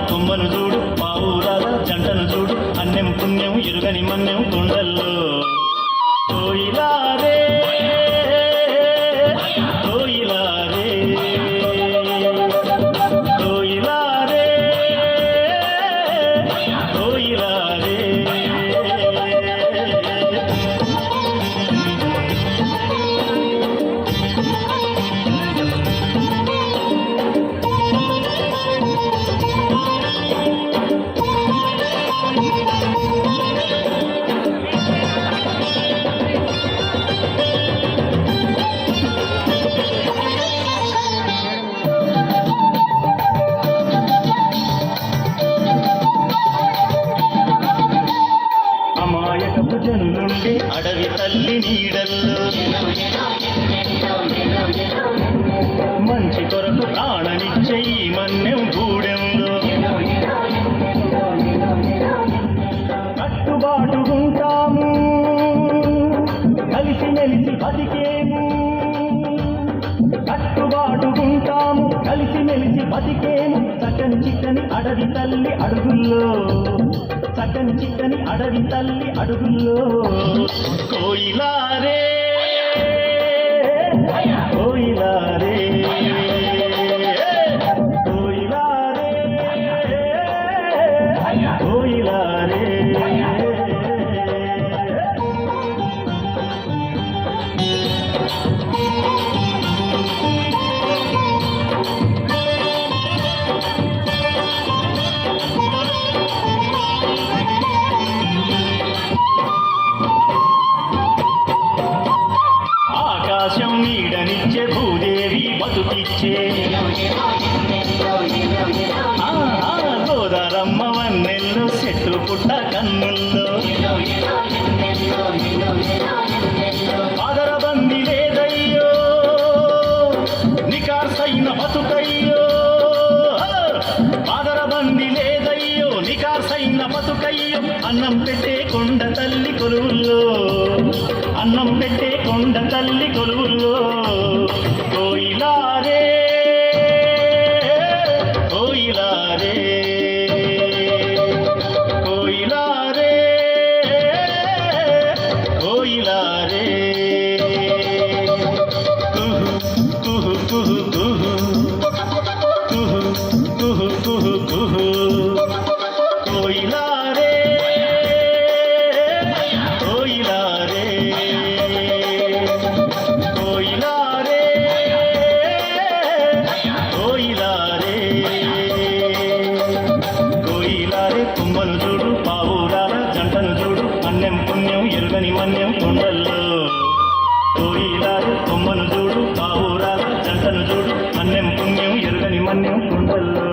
కొమ్మను చూడు పావురాల జంటను చూడు అన్నెం పుణ్యం ఎరుగని మన్నెం కొండల్లో కోయిలారే కోయిలారే కోయిలారే కోయిలారే జనులుండే అడవి తల్లి నీడల్లో మంచి కొరకు ప్రాణనిచ్చే ఈ మన్నెం గూడెంలో కట్టుబాటుకుంటాము కలిసి మెలిసి బతికేము కట్టుబాటుకుంటాము కలిసి మెలిసి బతికేము చక్కని చిక్కని అడవి తల్లి అడుగుల్లో చక్కని చిక్కని అడవి తల్లి అడుగుల్లో కోయిలారే కోయిలారే కోయిలారే కోయిలారే ఆకాశం నీడనిచ్చే భూదేవి బతుకిచ్చే గోదారమ్మ వన్నెల్లో చెట్టు పుట్ట కన్నుల్లో ఆదరబంది లేదయ్యో నికార్సైన బతుకయ్యో ఆదరబంది లేదయ్యో నికార్సైన బతుకయ్యో అన్నం పెట్టే కొండ తల్లి కొలువుల్లో అన్నం పెట్టే కొండ తల్లి కొలువుల్లో కోయిలారే కోయిలారే కోయిలారే కోయిలారే కుహు కుహు కుహు కుహు కుహు కుహు కుహు కోయిలారే కోయిలారే కోయిలారే కోయిలారే కోయిలారే కొమ్మను చూడు పావురాల జంటను చూడు అన్నెం పుణ్యం ఎరుగని మన్యం కొండల్లో కోయిలారే కొమ్మను చూడు పావురాల జంటను చూడు అన్నెం పుణ్యం ఎరుగని మన్యం కొండల్లో